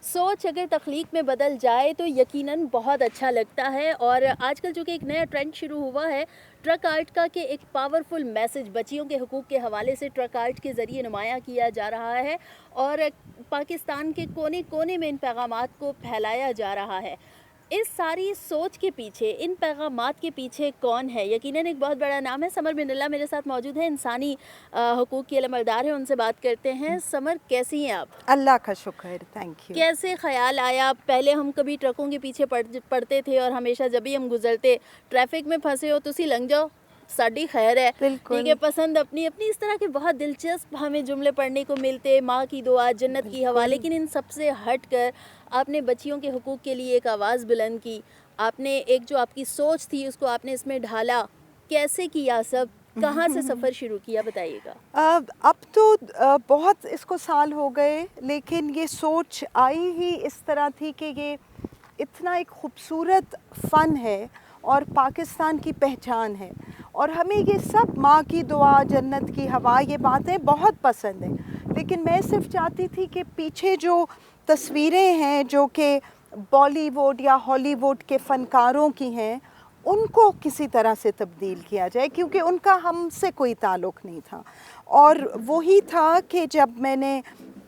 सोच अगर तख्लीक में बदल जाए तो यकीनन बहुत अच्छा लगता है। और आजकल जो कि एक नया ट्रेंड शुरू हुआ है ट्रक आर्ट का, कि एक पावरफुल मैसेज बच्चियों के हुकूक के हवाले से ट्रक आर्ट के ज़रिए नुमायाँ किया जा रहा है और पाकिस्तान के कोने कोने में इन पैगामात को फैलाया जा रहा है। इस सारी सोच के पीछे, इन पैगामात के पीछे कौन है? यकीनन एक बहुत बड़ा नाम है। समर बिन अल्लाह मेरे साथ मौजूद है, इंसानी हुकूक के अमलदार हैं, उनसे बात करते हैं। समर, कैसी हैं आप? अल्लाह का शुक्र, थैंक यू। कैसे ख्याल आया? पहले हम कभी ट्रकों के पीछे पड़ते थे और हमेशा जब भी हम गुजरते, ट्रैफिक में फंसे हो तुसी लंघ जाओ, साड़ी खैर है, ठीक है, पसंद अपनी अपनी, इस तरह के बहुत दिलचस्प हमें जुमले पढ़ने को मिलते, माँ की दुआ, जन्नत की हवा। लेकिन इन सबसे हट कर आपने बच्चियों के हुकूक के लिए एक आवाज़ बुलंद की, आपने एक जो आपकी सोच थी उसको आपने इसमें ढाला। कैसे किया सब? कहाँ से सफ़र शुरू किया, बताइएगा। अब तो बहुत इसको साल हो गए, लेकिन ये सोच आई ही इस तरह थी कि ये इतना एक खूबसूरत फ़न है और पाकिस्तान की पहचान है, और हमें ये सब माँ की दुआ, जन्नत की हवा, ये बातें बहुत पसंद हैं। लेकिन मैं सिर्फ चाहती थी कि पीछे जो तस्वीरें हैं जो कि बॉलीवुड या हॉलीवुड के फ़नकारों की हैं, उनको किसी तरह से तब्दील किया जाए, क्योंकि उनका हमसे कोई ताल्लुक़ नहीं था। और वही था कि जब मैंने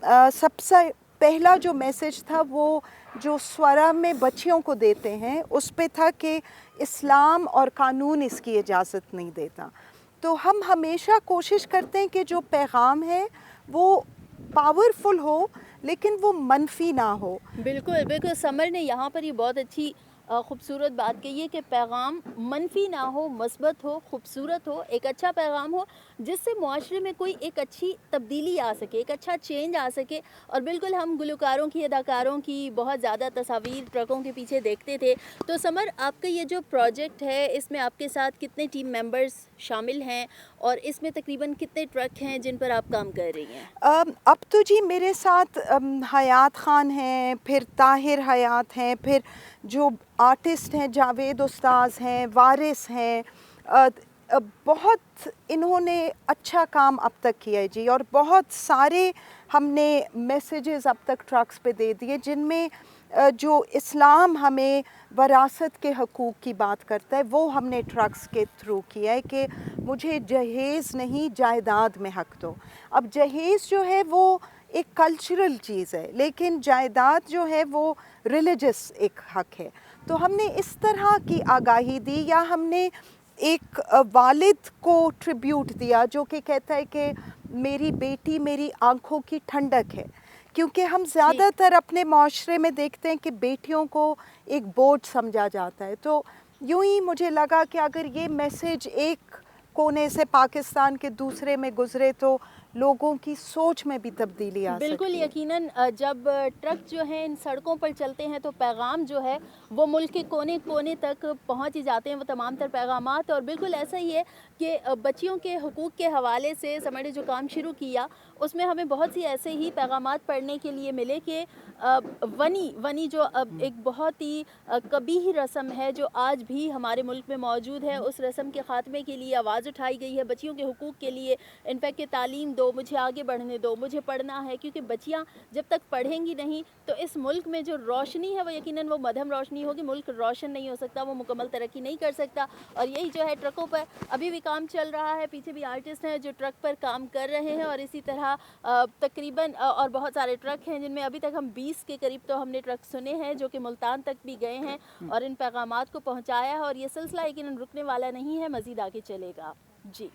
सबसे पहला जो मैसेज था वो जो स्वरा में बच्चियों को देते हैं उस पे था कि इस्लाम और कानून इसकी इजाज़त नहीं देता। तो हम हमेशा कोशिश करते हैं कि जो पैगाम है वो पावरफुल हो, लेकिन वो मनफी ना हो। बिल्कुल बिल्कुल, समर ने यहाँ पर ये बहुत अच्छी खूबसूरत बात कही है कि पैगाम मनफी ना हो, मस्बत हो, खूबसूरत हो, एक अच्छा पैगाम हो जिससे मुआशरे में कोई एक अच्छी तब्दीली आ सके, एक अच्छा चेंज आ सके। और बिल्कुल हम गुलकारों की, अदाकारों की बहुत ज़्यादा तस्वीर ट्रकों के पीछे देखते थे। तो समर, आपका ये जो प्रोजेक्ट है इसमें आपके साथ कितने टीम मेंबर्स शामिल हैं और इसमें तकरीबन कितने ट्रक हैं जिन पर आप काम कर रही हैं? अब तो जी मेरे साथ हयात ख़ान हैं, फिर ताहिर हयात हैं, फिर जो आर्टिस्ट हैं जावेद उस्ताद हैं, वारिस हैं। बहुत इन्होंने अच्छा काम अब तक किया है जी, और बहुत सारे हमने मैसेजेस अब तक ट्रक्स पे दे दिए जिनमें जो इस्लाम हमें वरासत के हकूक़ की बात करता है वो हमने ट्रक्स के थ्रू किया है कि मुझे जहेज़ नहीं, जायदाद में हक़ दो। अब जहेज़ जो है वो एक कल्चरल चीज़ है, लेकिन जायदाद जो है वो रिलीजियस एक हक़ है। तो हमने इस तरह की आगाही दी, या हमने एक वालिद को ट्रिब्यूट दिया जो कि कहता है कि मेरी बेटी मेरी आँखों की ठंडक है, क्योंकि हम ज़्यादातर अपने माशरे में देखते हैं कि बेटियों को एक बोझ समझा जाता है। तो यूँ ही मुझे लगा कि अगर ये मैसेज एक कोने से पाकिस्तान के दूसरे में गुज़रे तो लोगों की सोच में भी तब्दीली आ बिल्कुल सकती है। यकीनन, जब ट्रक जो हैं इन सड़कों पर चलते हैं तो पैगाम जो है वो मुल्क के कोने कोने तक पहुंच ही जाते हैं, वो तमाम तर पैगामात। और बिल्कुल ऐसा ही है कि बच्चियों के हुकूक के हवाले से समर ने जो काम शुरू किया उसमें हमें बहुत सी ऐसे ही पैगामात पढ़ने के लिए मिले कि वनी जो अब एक बहुत ही कबीह रस्म है जो आज भी हमारे मुल्क में मौजूद है, उस रस्म के ख़ात्मे के लिए आवाज़ उठाई गई है, बच्चियों के हुकूक के लिए। इनफैक्ट कि तालीम दो, मुझे आगे बढ़ने दो, मुझे पढ़ना है, क्योंकि बच्चियां जब तक पढ़ेंगी नहीं तो इस मुल्क में जो रोशनी है वो यकीनन वो मध्यम रोशनी होगी। मुल्क रोशन नहीं हो सकता, वो मुकम्मल तरक्की नहीं कर सकता। और यही जो है ट्रकों पर अभी भी काम चल रहा है, पीछे भी आर्टिस्ट हैं जो ट्रक पर काम कर रहे हैं। और इसी तरह तकरीबन और बहुत सारे ट्रक हैं जिनमें अभी तक हम 20 के करीब तो हमने ट्रक सुने हैं जो कि मुल्तान तक भी गए हैं और इन पैगामात को पहुँचाया है। और ये सिलसिला यकीनन रुकने वाला नहीं है, मज़ीद आगे चलेगा। जी।